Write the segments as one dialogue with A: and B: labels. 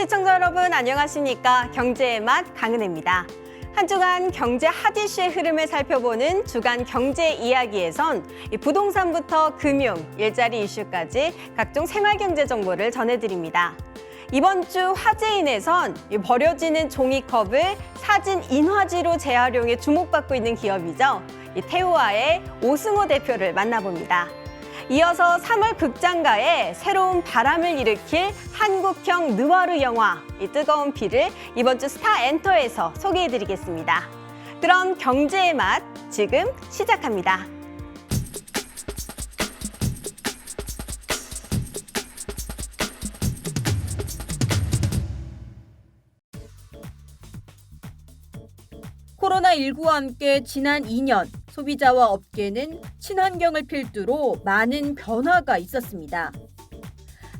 A: 시청자 여러분 안녕하십니까? 경제의 맛 강은혜입니다. 한 주간 경제 핫 이슈의 흐름을 살펴보는 주간 경제 이야기에선 부동산부터 금융, 일자리 이슈까지 각종 생활경제 정보를 전해드립니다. 이번 주 화제인에선 버려지는 종이컵을 사진 인화지로 재활용해 주목받고 있는 기업이죠. 태우아의 오승호 대표를 만나봅니다. 이어서 3월 극장가에 새로운 바람을 일으킬 한국형 느와르 영화 이 뜨거운 피를 이번 주 스타엔터에서 소개해드리겠습니다. 그럼 경제의 맛 지금 시작합니다.
B: 코로나19와 함께 지난 2년 소비자와 업계는 친환경을 필두로 많은 변화가 있었습니다.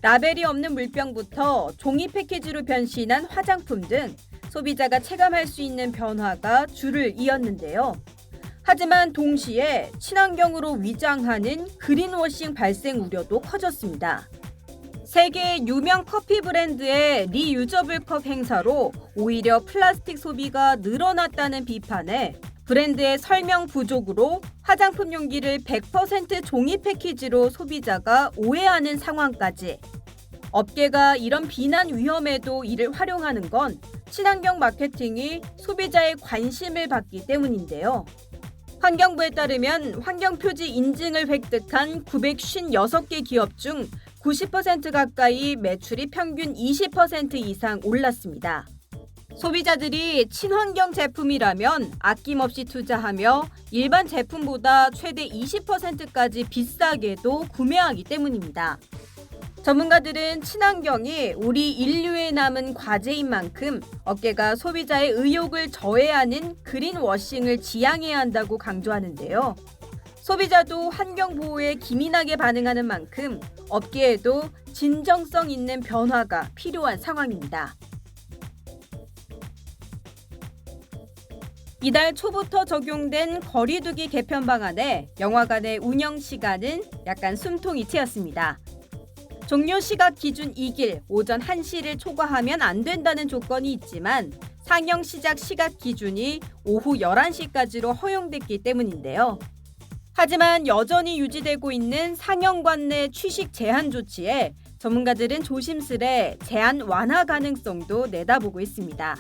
B: 라벨이 없는 물병부터 종이 패키지로 변신한 화장품 등 소비자가 체감할 수 있는 변화가 줄을 이었는데요. 하지만 동시에 친환경으로 위장하는 그린워싱 발생 우려도 커졌습니다. 세계 유명 커피 브랜드의 리유저블 컵 행사로 오히려 플라스틱 소비가 늘어났다는 비판에 브랜드의 설명 부족으로 화장품 용기를 100% 종이 패키지로 소비자가 오해하는 상황까지. 업계가 이런 비난 위험에도 이를 활용하는 건 친환경 마케팅이 소비자의 관심을 받기 때문인데요. 환경부에 따르면 환경표지 인증을 획득한 956개 기업 중 90% 가까이 매출이 평균 20% 이상 올랐습니다. 소비자들이 친환경 제품이라면 아낌없이 투자하며 일반 제품보다 최대 20%까지 비싸게도 구매하기 때문입니다. 전문가들은 친환경이 우리 인류에 남은 과제인 만큼 업계가 소비자의 의욕을 저해하는 그린워싱을 지양해야 한다고 강조하는데요. 소비자도 환경 보호에 기민하게 반응하는 만큼 업계에도 진정성 있는 변화가 필요한 상황입니다. 이달 초부터 적용된 거리두기 개편 방안에 영화관의 운영 시간은 약간 숨통이 트였습니다. 종료 시각 기준 2길 오전 1시를 초과하면 안 된다는 조건이 있지만 상영 시작 시각 기준이 오후 11시까지로 허용됐기 때문인데요. 하지만 여전히 유지되고 있는 상영관 내 취식 제한 조치에 전문가들은 조심스레 제한 완화 가능성도 내다보고 있습니다.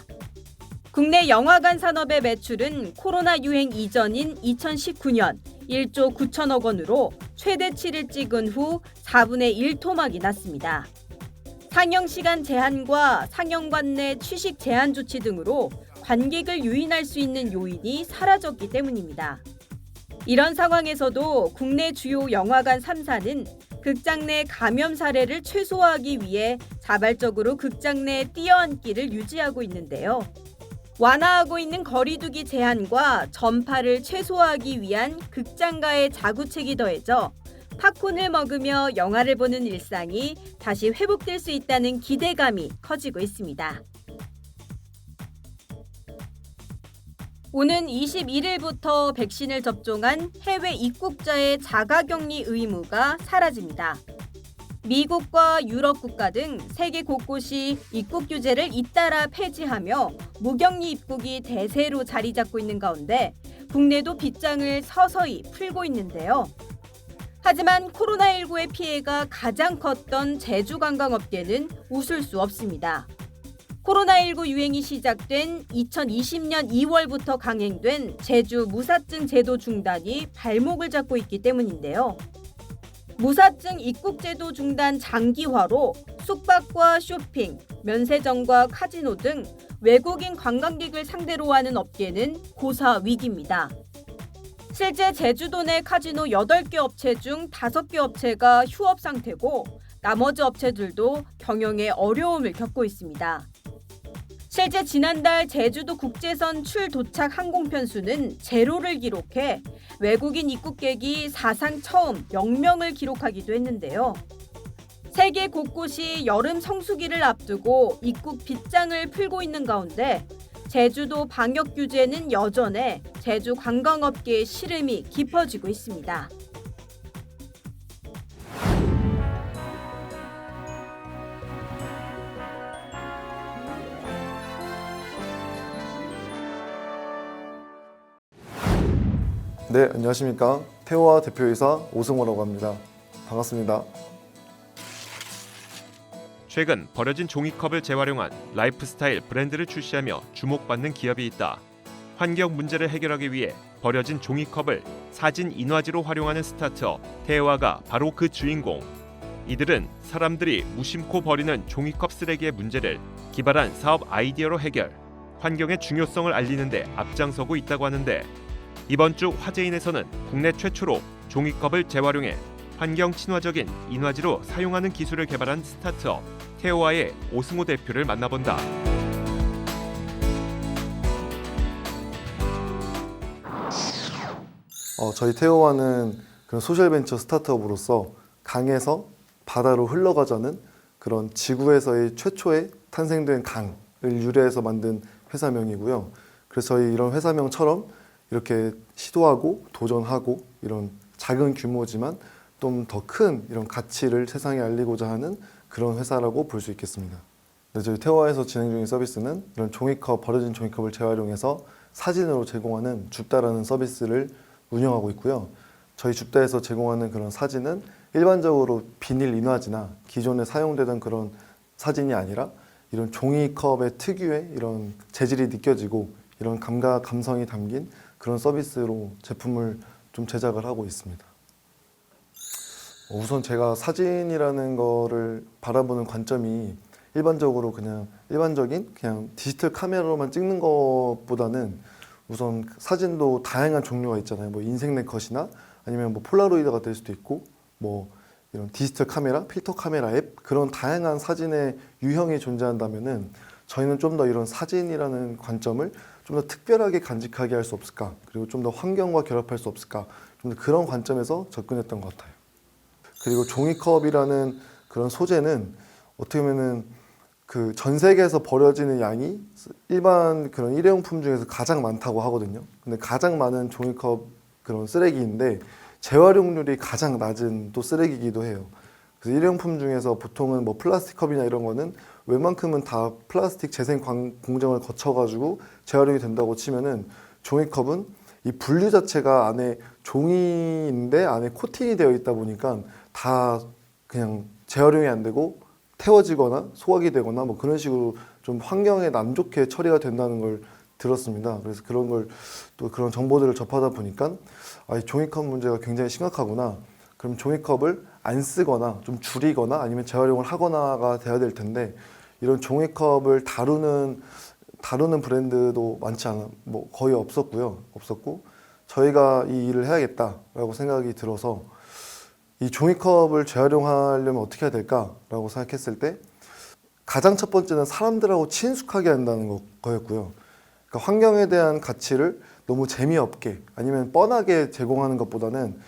B: 국내 영화관 산업의 매출은 코로나 유행 이전인 2019년 1조 9천억 원으로 최대치를 찍은 후 4분의 1 토막이 났습니다. 상영 시간 제한과 상영관 내 취식 제한 조치 등으로 관객을 유인할 수 있는 요인이 사라졌기 때문입니다. 이런 상황에서도 국내 주요 영화관 3사는 극장 내 감염 사례를 최소화하기 위해 자발적으로 극장 내 뛰어앉기를 유지하고 있는데요. 완화하고 있는 거리두기 제한과 전파를 최소화하기 위한 극장가의 자구책이 더해져 팝콘을 먹으며 영화를 보는 일상이 다시 회복될 수 있다는 기대감이 커지고 있습니다. 오는 21일부터 백신을 접종한 해외 입국자의 자가격리 의무가 사라집니다. 미국과 유럽 국가 등 세계 곳곳이 입국 규제를 잇따라 폐지하며 무격리 입국이 대세로 자리 잡고 있는 가운데 국내도 빗장을 서서히 풀고 있는데요. 하지만 코로나19의 피해가 가장 컸던 제주관광업계는 웃을 수 없습니다. 코로나19 유행이 시작된 2020년 2월부터 강행된 제주 무사증 제도 중단이 발목을 잡고 있기 때문인데요. 무사증 입국제도 중단 장기화로 숙박과 쇼핑, 면세점과 카지노 등 외국인 관광객을 상대로 하는 업계는 고사 위기입니다. 실제 제주도 내 카지노 8개 업체 중 5개 업체가 휴업 상태고 나머지 업체들도 경영에 어려움을 겪고 있습니다. 실제 지난달 제주도 국제선 출도착 항공편 수는 제로를 기록해 외국인 입국객이 사상 처음 0명을 기록하기도 했는데요. 세계 곳곳이 여름 성수기를 앞두고 입국 빗장을 풀고 있는 가운데 제주도 방역 규제는 여전해 제주 관광업계의 시름이 깊어지고 있습니다.
C: 네, 안녕하십니까. 태호와 대표이사 오승호라고 합니다. 반갑습니다.
D: 최근 버려진 종이컵을 재활용한 라이프스타일 브랜드를 출시하며 주목받는 기업이 있다. 환경 문제를 해결하기 위해 버려진 종이컵을 사진 인화지로 활용하는 스타트업 태화가 바로 그 주인공. 이들은 사람들이 무심코 버리는 종이컵 쓰레기의 문제를 기발한 사업 아이디어로 해결, 환경의 중요성을 알리는 데 앞장서고 있다고 하는데, 이번 주 화제인에서는 국내 최초로 종이컵을 재활용해 환경 친화적인 인화지로 사용하는 기술을 개발한 스타트업 태호와의 오승호 대표를 만나본다.
C: 저희 태호와는 그런 소셜벤처 스타트업으로서 강에서 바다로 흘러가자는 그런 지구에서의 최초의 탄생된 강을 유래해서 만든 회사명이고요. 그래서 저희 이런 회사명처럼 이렇게 시도하고 도전하고 이런 작은 규모지만 좀 더 큰 이런 가치를 세상에 알리고자 하는 그런 회사라고 볼 수 있겠습니다. 네, 저희 태호와에서 진행 중인 서비스는 이런 종이컵, 버려진 종이컵을 재활용해서 사진으로 제공하는 줍다라는 서비스를 운영하고 있고요. 저희 줍다에서 제공하는 그런 사진은 일반적으로 비닐 인화지나 기존에 사용되던 그런 사진이 아니라 이런 종이컵의 특유의 이런 재질이 느껴지고 이런 감각, 감성이 담긴 그런 서비스로 제품을 좀 제작을 하고 있습니다. 우선 제가 사진이라는 거를 바라보는 관점이 일반적으로 일반적인 디지털 카메라로만 찍는 것보다는 우선 사진도 다양한 종류가 있잖아요. 뭐 인생 네컷이나 아니면 뭐 폴라로이드가 될 수도 있고 뭐 이런 디지털 카메라, 필터 카메라 앱 그런 다양한 사진의 유형이 존재한다면은 저희는 좀 더 이런 사진이라는 관점을 좀 더 특별하게 간직하게 할 수 없을까? 그리고 좀 더 환경과 결합할 수 없을까? 좀 더 그런 관점에서 접근했던 것 같아요. 그리고 종이컵이라는 그런 소재는 어떻게 보면은 그 전 세계에서 버려지는 양이 일반 그런 일회용품 중에서 가장 많다고 하거든요. 근데 가장 많은 종이컵 그런 쓰레기인데 재활용률이 가장 낮은 또 쓰레기이기도 해요. 그래서 일회용품 중에서 보통은 뭐 플라스틱 컵이나 이런 거는 웬만큼은 다 플라스틱 재생 공정을 거쳐가지고 재활용이 된다고 치면은 종이컵은 이 분류 자체가 안에 종이인데 안에 코팅이 되어 있다 보니까 다 그냥 재활용이 안 되고 태워지거나 소각이 되거나 뭐 그런 식으로 좀 환경에 안 좋게 처리가 된다는 걸 들었습니다. 그래서 그런 걸 또 그런 정보들을 접하다 보니까 이 종이컵 문제가 굉장히 심각하구나. 그럼 종이컵을 안 쓰거나 좀 줄이거나 아니면 재활용을 하거나가 돼야 될 텐데 이런 종이컵을 다루는 브랜드도 많지 않아 뭐 거의 없었고 저희가 이 일을 해야겠다라고 생각이 들어서 이 종이컵을 재활용하려면 어떻게 해야 될까라고 생각했을 때 가장 첫 번째는 사람들하고 친숙하게 한다는 거였고요. 그러니까 환경에 대한 가치를 너무 재미없게 아니면 뻔하게 제공하는 것보다는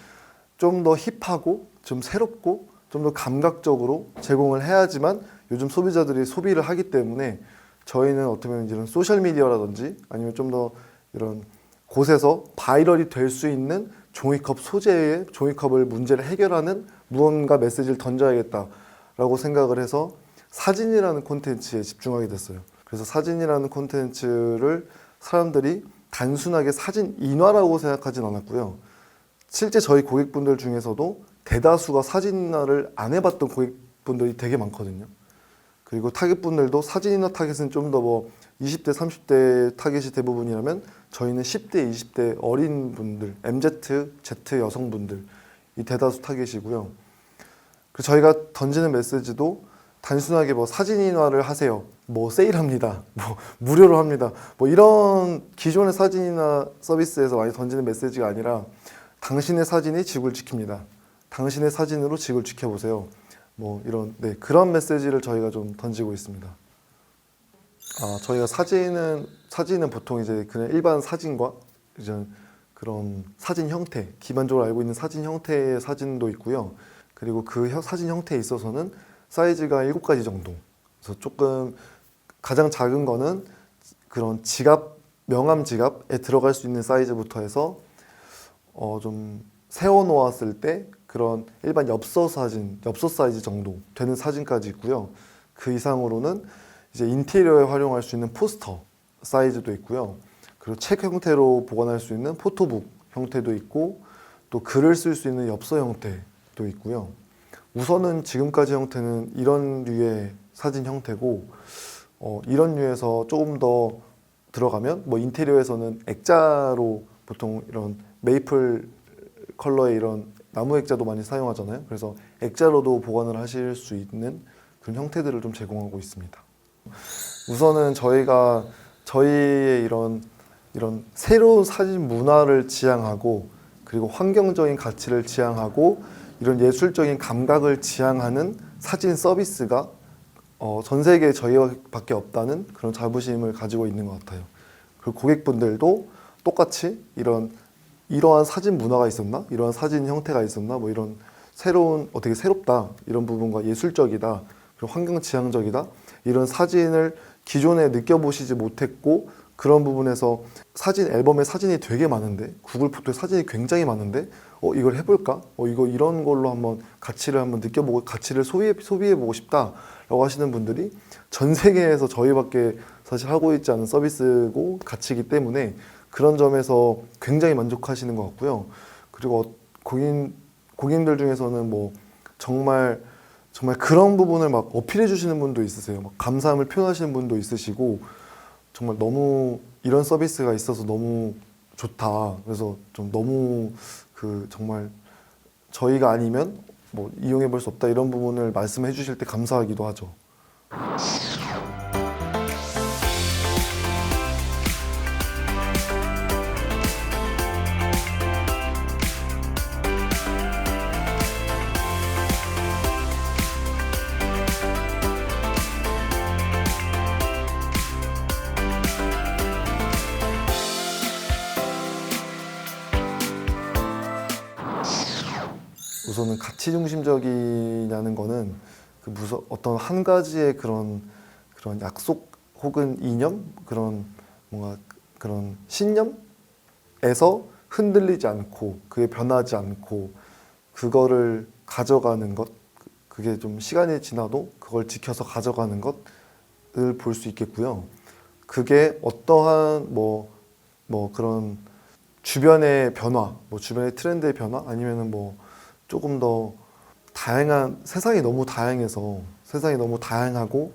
C: 좀 더 힙하고 좀 새롭고 좀 더 감각적으로 제공을 해야지만 요즘 소비자들이 소비를 하기 때문에 저희는 어떻게 보면 이런 소셜미디어라든지 아니면 좀 더 이런 곳에서 바이럴이 될 수 있는 종이컵 소재의 종이컵을 문제를 해결하는 무언가 메시지를 던져야겠다라고 생각을 해서 사진이라는 콘텐츠에 집중하게 됐어요. 그래서 사진이라는 콘텐츠를 사람들이 단순하게 사진 인화라고 생각하진 않았고요. 실제 저희 고객분들 중에서도 대다수가 사진 인화를 안 해봤던 고객분들이 되게 많거든요. 그리고 타겟분들도 사진 인화 타겟은 좀 더 뭐 20대, 30대 타겟이 대부분이라면 저희는 10대, 20대 어린 분들, MZ, Z 여성분들이 대다수 타겟이고요. 그리고 저희가 던지는 메시지도 단순하게 뭐 사진 인화를 하세요. 뭐 세일합니다. 뭐 무료로 합니다. 뭐 이런 기존의 사진 인화 서비스에서 많이 던지는 메시지가 아니라 당신의 사진이 지구를 지킵니다. 당신의 사진으로 지구를 지켜보세요. 뭐 이런 그런 메시지를 저희가 좀 던지고 있습니다. 저희가 사진은 보통 이제 그냥 일반 사진과 이제 그런 사진 형태, 기반적으로 알고 있는 사진 형태의 사진도 있고요. 그리고 그 사진 형태에 있어서는 사이즈가 7가지 정도. 그래서 조금 가장 작은 거는 그런 지갑, 명함 지갑에 들어갈 수 있는 사이즈부터 해서 좀 세워놓았을 때 그런 일반 엽서 사이즈 정도 되는 사진까지 있고요. 그 이상으로는 이제 인테리어에 활용할 수 있는 포스터 사이즈도 있고요. 그리고 책 형태로 보관할 수 있는 포토북 형태도 있고 또 글을 쓸 수 있는 엽서 형태도 있고요. 우선은 지금까지 형태는 이런 류의 사진 형태고 이런 류에서 조금 더 들어가면 뭐 인테리어에서는 액자로 보통 이런 메이플 컬러의 이런 나무 액자도 많이 사용하잖아요. 그래서 액자로도 보관을 하실 수 있는 그런 형태들을 좀 제공하고 있습니다. 우선은 저희가 저희의 이런 새로운 사진 문화를 지향하고 그리고 환경적인 가치를 지향하고 이런 예술적인 감각을 지향하는 사진 서비스가 전 세계에 저희밖에 없다는 그런 자부심을 가지고 있는 것 같아요. 그리고 고객분들도 똑같이 이러한 사진 문화가 있었나? 이러한 사진 형태가 있었나? 뭐 이런 되게 새롭다. 이런 부분과 예술적이다. 그리고 환경 지향적이다. 이런 사진을 기존에 느껴보시지 못했고 그런 부분에서 사진 앨범에 사진이 되게 많은데 구글 포토에 사진이 굉장히 많은데 이걸 해볼까? 이거 이런 걸로 한번 가치를 한번 느껴보고 가치를 소비해보고 싶다라고 하시는 분들이 전 세계에서 저희밖에 사실 하고 있지 않은 서비스고 가치이기 때문에 그런 점에서 굉장히 만족하시는 것 같고요. 그리고 고객님들 중에서는 뭐 정말 그런 부분을 막 어필해 주시는 분도 있으세요. 막 감사함을 표현하시는 분도 있으시고 정말 너무 이런 서비스가 있어서 너무 좋다. 그래서 좀 너무 정말 저희가 아니면 뭐 이용해 볼 수 없다 이런 부분을 말씀해 주실 때 감사하기도 하죠. 우선은 가치 중심적이냐는 거는 어떤 한 가지의 그런 약속 혹은 이념 뭔가 그런 신념에서 흔들리지 않고 그게 변하지 않고 그거를 가져가는 것 그게 좀 시간이 지나도 그걸 지켜서 가져가는 것을 볼 수 있겠고요. 그게 어떠한 뭐 그런 주변의 변화, 뭐 주변의 트렌드의 변화 아니면은 뭐 조금 더 다양한 세상이 너무 다양하고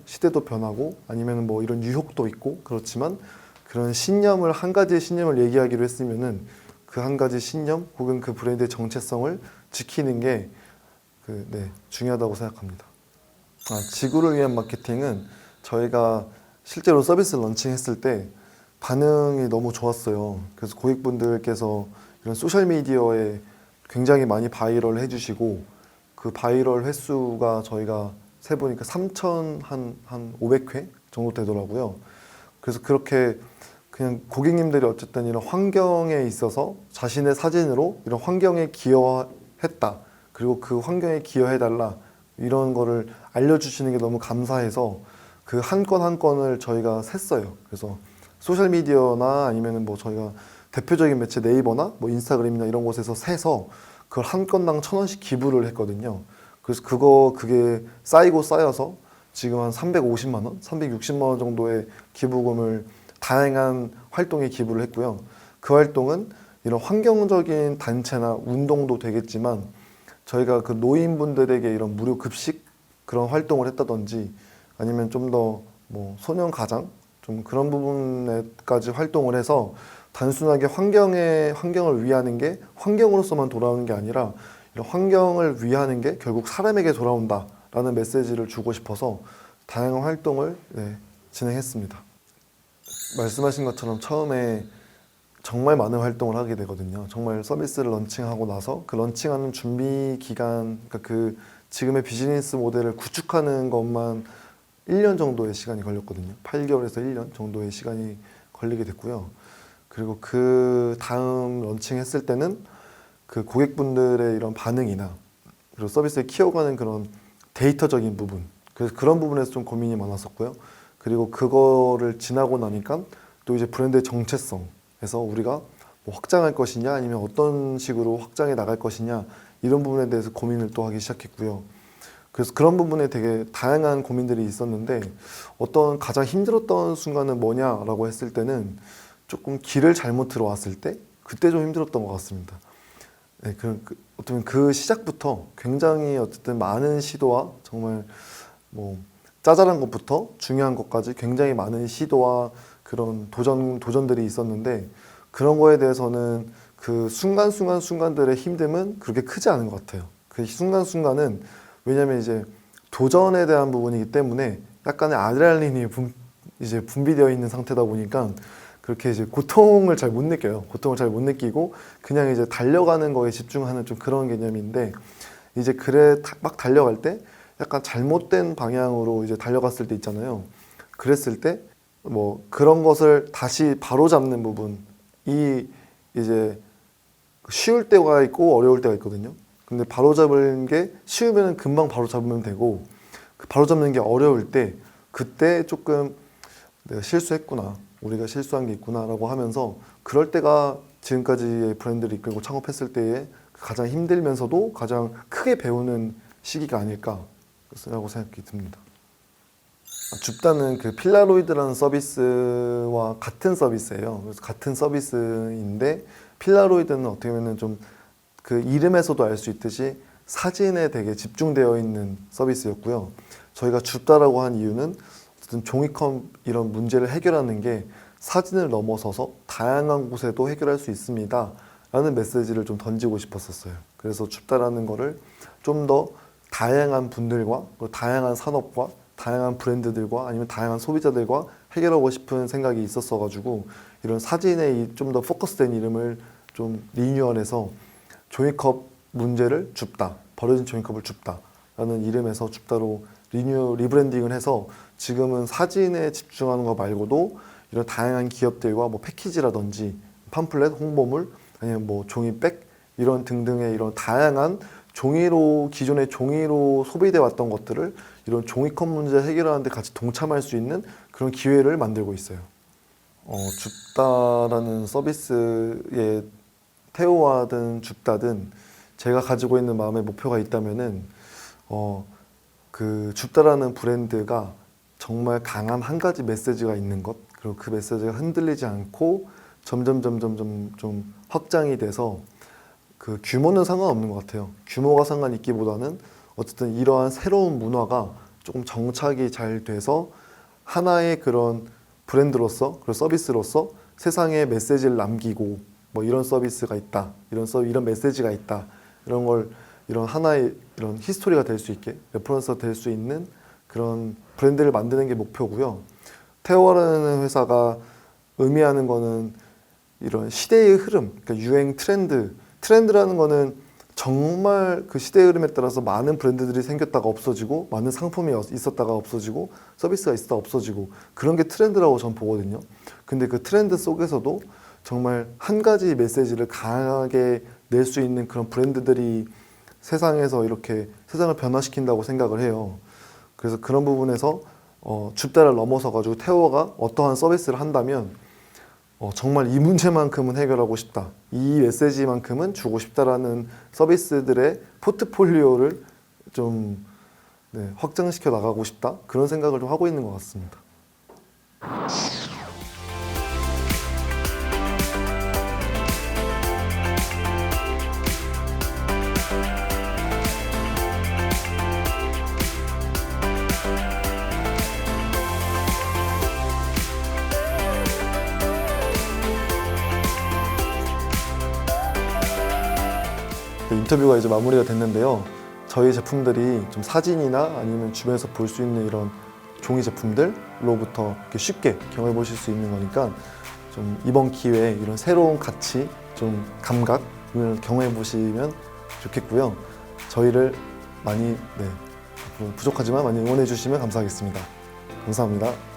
C: 시대도 변하고 아니면 뭐 이런 유혹도 있고 그렇지만 그런 한 가지의 신념을 얘기하기로 했으면은 그 한 가지 신념 혹은 그 브랜드의 정체성을 지키는 게 중요하다고 생각합니다. 지구를 위한 마케팅은 저희가 실제로 서비스 런칭했을 때 반응이 너무 좋았어요. 그래서 고객분들께서 이런 소셜 미디어에 굉장히 많이 바이럴 해주시고 그 바이럴 횟수가 저희가 세보니까 3,500회 정도 되더라고요. 그래서 그렇게 그냥 고객님들이 어쨌든 이런 환경에 있어서 자신의 사진으로 이런 환경에 기여했다. 그리고 그 환경에 기여해달라. 이런 거를 알려주시는 게 너무 감사해서 그 한 건 한 건을 저희가 셌어요. 그래서 소셜미디어나 아니면 뭐 저희가 대표적인 매체 네이버나 뭐 인스타그램이나 이런 곳에서 세서 그걸 한 건당 1,000원씩 기부를 했거든요. 그래서 그게 쌓여서 지금 한 350만 원, 360만 원 정도의 기부금을 다양한 활동에 기부를 했고요. 그 활동은 이런 환경적인 단체나 운동도 되겠지만 저희가 그 노인분들에게 이런 무료 급식 그런 활동을 했다든지 아니면 좀 더 뭐 소년 가장 좀 그런 부분에까지 활동을 해서 단순하게 환경을 위하는 게 환경으로서만 돌아오는 게 아니라 이런 환경을 위하는 게 결국 사람에게 돌아온다라는 메시지를 주고 싶어서 다양한 활동을 진행했습니다. 말씀하신 것처럼 처음에 정말 많은 활동을 하게 되거든요. 정말 서비스를 런칭하고 나서 그 런칭하는 준비 기간, 그러니까 지금의 비즈니스 모델을 구축하는 것만 1년 정도의 시간이 걸렸거든요. 8개월에서 1년 정도의 시간이 걸리게 됐고요. 그리고 그 다음 런칭했을 때는 그 고객분들의 이런 반응이나 그리고 서비스를 키워가는 그런 데이터적인 부분, 그래서 그런 부분에서 좀 고민이 많았었고요. 그리고 그거를 지나고 나니까 또 이제 브랜드의 정체성에서 우리가 뭐 확장할 것이냐 아니면 어떤 식으로 확장해 나갈 것이냐 이런 부분에 대해서 고민을 또 하기 시작했고요. 그래서 그런 부분에 되게 다양한 고민들이 있었는데 어떤 가장 힘들었던 순간은 뭐냐라고 했을 때는 조금 길을 잘못 들어왔을 때 그때 좀 힘들었던 것 같습니다. 네, 어쩌면 그 시작부터 굉장히 어쨌든 많은 시도와 정말 뭐 짜잘한 것부터 중요한 것까지 굉장히 많은 시도와 그런 도전들이 있었는데 그런 거에 대해서는 그 순간들의 힘듦은 그렇게 크지 않은 것 같아요. 그 순간순간은 왜냐면 이제 도전에 대한 부분이기 때문에 약간의 아드레날린이 이제 분비되어 있는 상태다 보니까 그렇게 이제 고통을 잘 못 느껴요. 고통을 잘 못 느끼고 그냥 이제 달려가는 거에 집중하는 좀 그런 개념인데 이제 막 달려갈 때 약간 잘못된 방향으로 이제 달려갔을 때 있잖아요. 그랬을 때 뭐 그런 것을 다시 바로잡는 부분이 이제 쉬울 때가 있고 어려울 때가 있거든요. 근데 바로잡은 게 쉬우면 금방 바로잡으면 되고 바로잡는 게 어려울 때 그때 조금 내가 실수했구나, 우리가 실수한 게 있구나 라고 하면서 그럴 때가 지금까지의 브랜드를 이끌고 창업했을 때에 가장 힘들면서도 가장 크게 배우는 시기가 아닐까라고 생각이 듭니다. 줍다는 그 필라로이드라는 서비스와 같은 서비스예요. 그래서 같은 서비스인데 필라로이드는 어떻게 보면 좀 그 이름에서도 알 수 있듯이 사진에 되게 집중되어 있는 서비스였고요. 저희가 줍다라고 한 이유는 어쨌든 종이컵 이런 문제를 해결하는 게 사진을 넘어서서 다양한 곳에도 해결할 수 있습니다 라는 메시지를 좀 던지고 싶었었어요. 그래서 줍다라는 거를 좀 더 다양한 분들과 다양한 산업과 다양한 브랜드들과 아니면 다양한 소비자들과 해결하고 싶은 생각이 있었어가지고 이런 사진에 좀 더 포커스된 이름을 좀 리뉴얼해서 종이컵 문제를 줍다, 버려진 종이컵을 줍다 라는 이름에서 줍다로 리브랜딩을 해서 지금은 사진에 집중하는 거 말고도 이런 다양한 기업들과 뭐 패키지라든지 팜플렛, 홍보물 아니면 뭐 종이백 이런 등등의 이런 다양한 기존의 종이로 소비돼 왔던 것들을 이런 종이컵 문제 해결하는 데 같이 동참할 수 있는 그런 기회를 만들고 있어요. 줍다라는 서비스에 태오하든 줍다든 제가 가지고 있는 마음의 목표가 있다면은 그 줍다라는 브랜드가 정말 강한 한 가지 메시지가 있는 것, 그리고 그 메시지가 흔들리지 않고 점점 좀 확장이 돼서 그 규모는 상관없는 것 같아요. 규모가 상관 있기보다는 어쨌든 이러한 새로운 문화가 조금 정착이 잘 돼서 하나의 그런 브랜드로서 그리고 서비스로서 세상에 메시지를 남기고 뭐 이런 서비스가 있다, 이런 메시지가 있다, 이런 하나의 이런 히스토리가 될 수 있게 레퍼런스가 될 수 있는 그런 브랜드를 만드는 게 목표고요. 태오라는 회사가 의미하는 거는 이런 시대의 흐름, 그러니까 유행 트렌드라는 거는 정말 그 시대의 흐름에 따라서 많은 브랜드들이 생겼다가 없어지고 많은 상품이 있었다가 없어지고 서비스가 있었다가 없어지고 그런 게 트렌드라고 전 보거든요. 근데 그 트렌드 속에서도 정말 한 가지 메시지를 강하게 낼 수 있는 그런 브랜드들이 세상에서 이렇게 세상을 변화시킨다고 생각을 해요. 그래서 그런 부분에서 줍다를 넘어서 가지고 태오가 어떠한 서비스를 한다면 정말 이 문제만큼은 해결하고 싶다, 이 메시지만큼은 주고 싶다라는 서비스들의 포트폴리오를 좀 확장시켜 나가고 싶다, 그런 생각을 좀 하고 있는 것 같습니다. 인터뷰가 이제 마무리가 됐는데요. 저희 제품들이 좀 사진이나 아니면 주변에서 볼 수 있는 이런 종이 제품들로부터 이렇게 쉽게 경험해 보실 수 있는 거니까 좀 이번 기회에 이런 새로운 가치, 좀 감각을 경험해 보시면 좋겠고요. 저희를 많이 앞으로 부족하지만 많이 응원해 주시면 감사하겠습니다. 감사합니다.